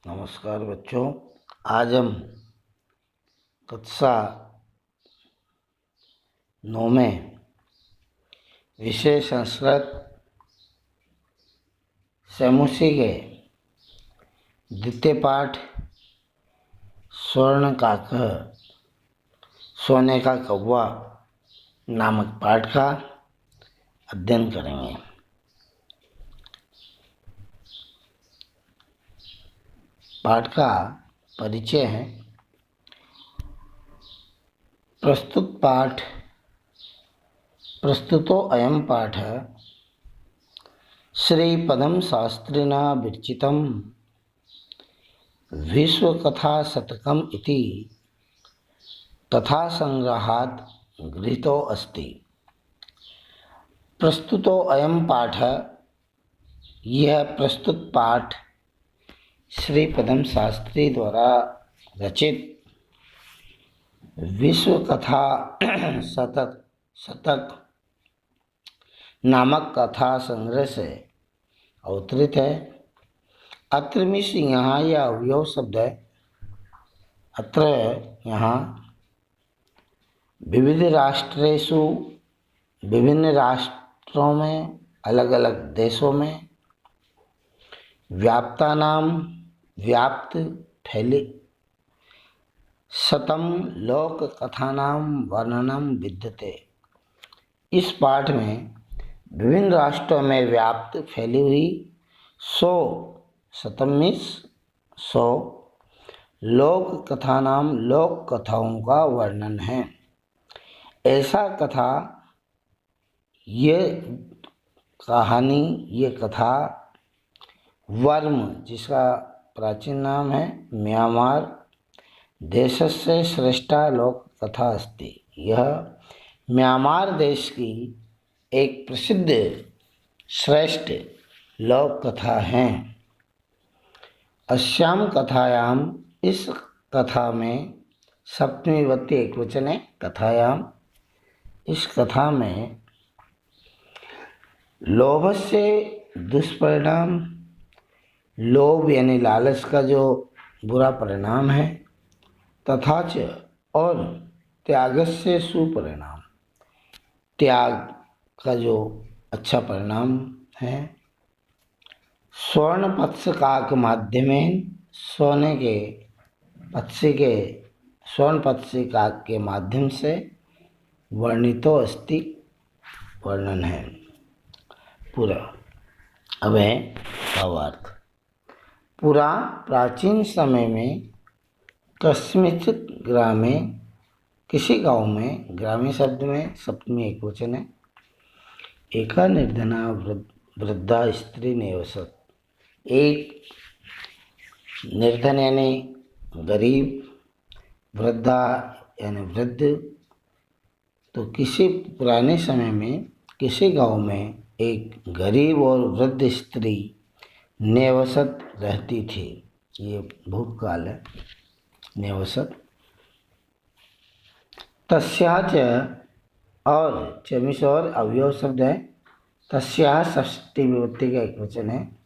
नमस्कार बच्चों। आज हम कक्षा 9 में विषय संस्कृत सैमुसी के द्वितीय पाठ स्वर्ण का क सोने का कौवा नामक पाठ का अध्ययन करेंगे। पाठ का परिचय है। प्रस्तुतो अयं पाठः श्रीपदं शास्त्रिणा विरचितं विश्वकथाशतकम् इति कथासंग्रहात् गृहीतो अस्ति। प्रस्तुतो अयं पाठः, यह प्रस्तुत पाठ श्रीपदम शास्त्री द्वारा रचित विश्व कथा शतक नामक कथा संग्रह से अवतरित है। अत्र मिश यहाँ यह अवयव शब्द है। अत्र यहाँ विभिन्न राष्ट्रों में, अलग अलग देशों में व्याप्त फैले शतम लोक कथानां वर्णनम विद्यते। इस पाठ में विभिन्न राष्ट्रों में व्याप्त फैली हुई 100 लोक कथानां लोक कथाओं का वर्णन है। ऐसा कथा, ये कथा वर्म, जिसका प्राचीन नाम है म्यांमार देशस्य श्रेष्ठा लोक कथा अस्ति। यह म्यांमार देश की एक प्रसिद्ध श्रेष्ठ लोक कथा है। अस्याम कथायाम, इस कथा में, सप्तमी विभक्ति एकवचन है कथायाम, इस कथा में लोभस्य दुष्परिणाम, लोभ यानी लालच का जो बुरा परिणाम है, तथा च और त्यागस्य सुपरिणाम, त्याग का जो अच्छा परिणाम है। स्वर्ण पत्सकाक माध्यमेन, स्वर्ण पत्सिकाक के माध्यम से वर्णितो अस्ति, वर्णन है पूरा। अब है भावार्थ। पुरा प्राचीन समय में कस्मिंचित् ग्रामे, किसी गांव में, ग्रामीण शब्द में सप्तमी एकवचन है, एका निर्धना वृद्धा स्त्री निवसत। एक निर्धन यानी गरीब, वृद्धा यानी वृद्ध। तो किसी पुराने समय में किसी गांव में एक गरीब और वृद्ध स्त्री निवसत रहती थी। ये भूतकाल है। निवसत तस्या च, और चमिश और अवयव शब्द है। तस्या षष्ठी विभक्ति का एकवचन है।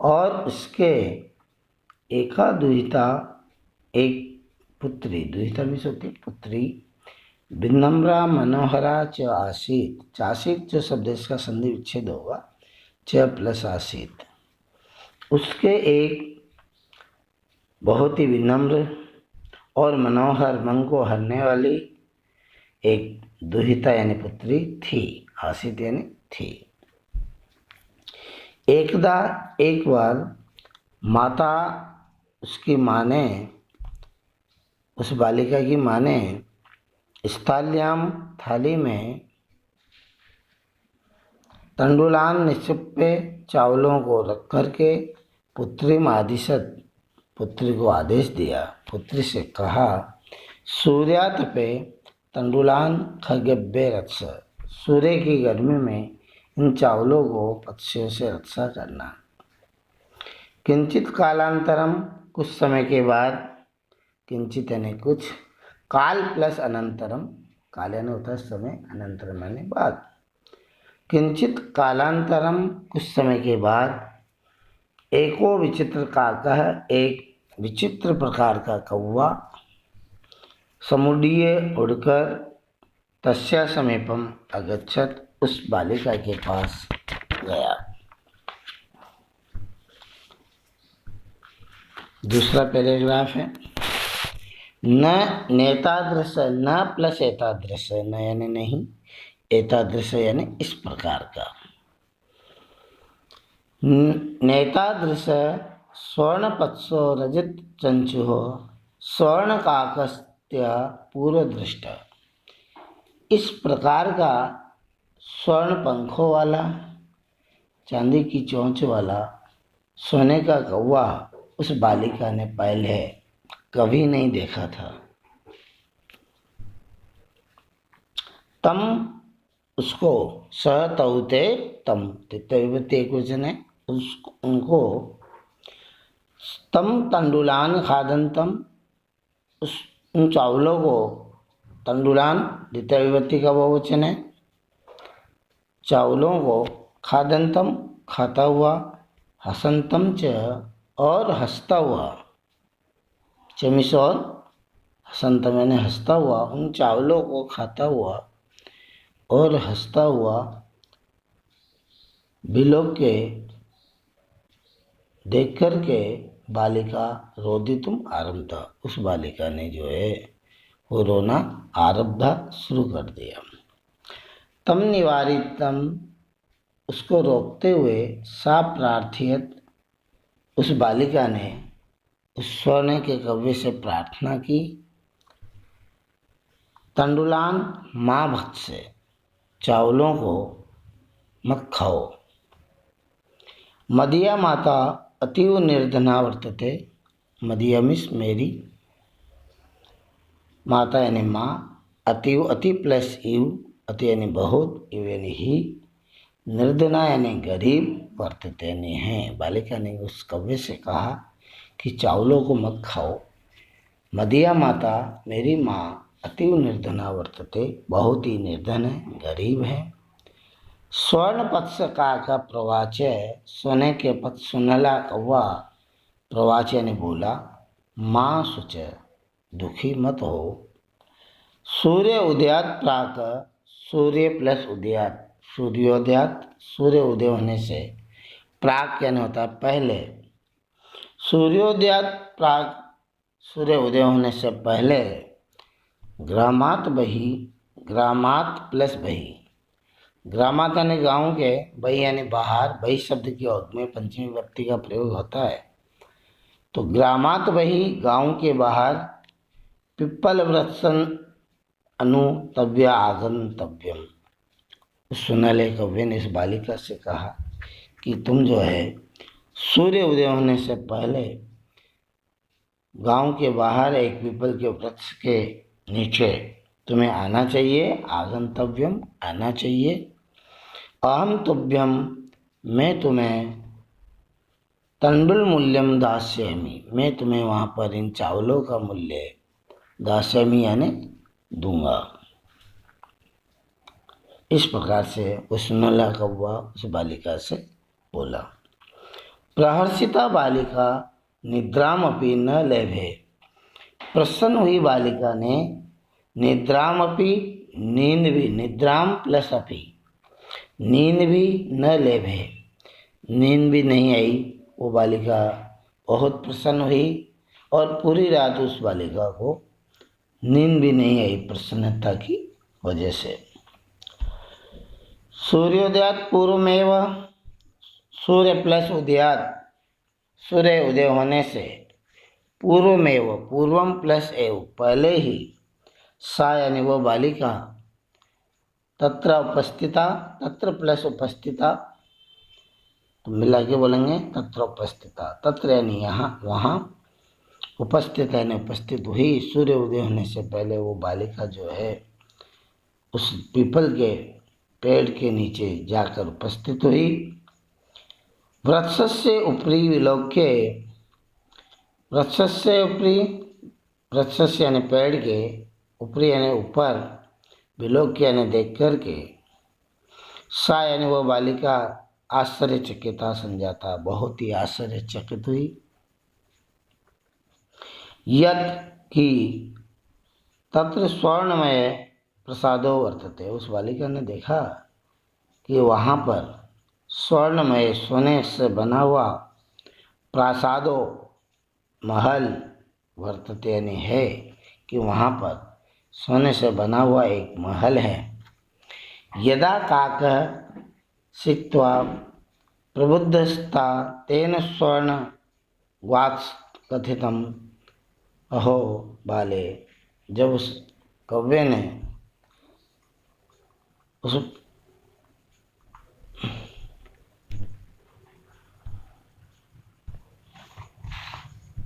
और उसके एका दुहिता, एक पुत्री, दुहिता भी होती पुत्री, विनम्रा मनोहरा च आसीत। चासीत जो शब्द, इसका संधि विच्छेद होगा, च प्लस आसीत। उसके एक बहुत ही विनम्र और मनोहर, मन को हरने वाली एक दुहिता यानी पुत्री थी। आसित यानी थी। एक बार माता, उसकी माँ ने, उस बालिका की माँ ने स्थाल्याम, थाली में, तंडुलान निक्षिप्य, चावलों को रख करके, पुत्री मादिशत, पुत्री को आदेश दिया। पुत्री से कहा, सूर्यातपे तंडुलान खगेभ्य रक्ष। सूर्य की गर्मी में इन चावलों को पक्षियों से रक्षा करना। किंचित कालांतरम, कुछ समय के बाद, किंचित यानी कुछ, काल प्लस अनंतरम, काल यानी होता है समय, अनंतरम यानी बाद। किंचित कालांतरम, कुछ समय के बाद, एको विचित्र काकः, एक विचित्र प्रकार का कौवा समुड्डीय उड़कर तस्या समीपम अगच्छत, उस बालिका के पास गया। दूसरा पैराग्राफ है, न नेतादृश, न प्लस एतादृश, न यानी नहीं, एतादृश यानी इस प्रकार का। नेतादृश स्वर्णपत्सो रजत चंचुः स्वर्ण काकस्त्य पूर्व दृष्ट, इस प्रकार का स्वर्ण पंखों वाला, चांदी की चोंच वाला, सोने का कौवा उस बालिका ने पहले कभी नहीं देखा था। तम उसको, सहतौते तम, तृतीय एक वचन है, उनको, तम तंडुलान खादंतम, उन चावलों को, तंडुलान द्वितीय विभक्ति का बहुवचन है, चावलों को, खादंतम खाता हुआ, हसंतम च और हंसता हुआ, चमिस और हसंतम यानी हंसता हुआ, उन चावलों को खाता हुआ और हंसता हुआ बिलोक के देख कर के बालिका रोदितुम आरब्धा, उस बालिका ने जो है वो रोना आरब्धा शुरू कर दिया। तम निवारितम, उसको रोकते हुए, सा प्रार्थियत, उस बालिका ने उस स्वर्ण के कव्य से प्रार्थना की, तंडुलान माँ भक्त से, चावलों को मत खाओ। मदिया माता अतीव निर्धना वर्तते, मदिया मिस मेरी, माता यानी माँ, अतीव अति प्लस इव, अति यानी बहुत, इव यानी ही, निर्धना यानी गरीब, वर्तते यानी है, बालिका ने उस कव्य से कहा कि चावलों को मत खाओ। मदिया माता मेरी माँ अतीव निर्धना वर्तते, बहुत ही निर्धन है, गरीब है। स्वर्ण पत्स का प्रवाच्य, सोने के पत्स सुनहला कौवा, प्रवाच्य ने बोला, माँ सुच, दुखी मत हो। सूर्य उदयात प्राक, सूर्य प्लस उदयात, सूर्योदयात, सूर्य उदय होने से, प्राक यानी होता है पहले, सूर्योदयात प्राक, सूर्य उदय होने से पहले, ग्रामात बही, ग्रामात प्लस बही, ग्रामात यानी गाँव के, बही यानी बाहर, बही शब्द की औध में पंचमी विभक्ति का प्रयोग होता है, तो ग्रामात बही, गाँव के बाहर, पिप्पल वृत्सन अनुतव्य आगंतव्यम, सुनहले कव्य ने इस बालिका से कहा कि तुम जो है सूर्य उदय होने से पहले गांव के बाहर एक पीपल के वृक्ष के नीचे तुम्हें आना चाहिए, आगंतव्यम आना चाहिए, अहम तुभ्यम मैं तुम्हें, तंडुल मूल्यम दास्यामि मैं तुम्हें वहाँ पर इन चावलों का मूल्य दास्यामि यानी दूंगा। इस प्रकार से उस सुनहला कौवा उस बालिका से बोला। प्रहर्षिता बालिका निद्रामपि न लेभे, प्रसन्न हुई बालिका ने निद्रामपि, नींद भी, निद्राम प्लस अपि, नींद भी न लेभे, नींद भी नहीं आई, वो बालिका बहुत प्रसन्न हुई और पूरी रात उस बालिका को नींद भी नहीं आई प्रसन्नता की वजह से। सूर्योदयात पूर्वमेव, सूर्य प्लस उदयात, सूर्य उदय होने से, पूर्वमेव, पूर्वम प्लस एव, पहले ही, सा यानी वो बालिका, तत्र उपस्थिता, तत्र प्लस उपस्थिता, तो मिला के बोलेंगे तत्र उपस्थिता, तत्र यानी यहाँ, वहाँ, उपस्थित यानी उपस्थित हुई, सूर्य उदय होने से पहले वो बालिका जो है उस पीपल के पेड़ के नीचे जाकर उपस्थित हुई। वृक्षस्य उपरि विलोक्य, वृक्षस्य उपरि, वृक्षस्य यानी पेड़ के, उपरि यानी ऊपर, विलोक्य यानी देख करके, सा यानी वो बालिका आश्चर्यचकिता संजाता, बहुत ही आश्चर्यचकित हुई। यत् कि तत्र स्वर्णमय प्रसादो वर्तते। उस बालिका ने देखा कि वहाँ पर स्वर्णमय सोने से बना हुआ प्रासादो महल वर्तते यानी है कि वहाँ पर सोने से बना हुआ एक महल है। यदा काकः सित्वा प्रबुद्धस्ता तेन स्वर्ण वाक्स कथितम। अहो बाले, जब उस कौवे ने उस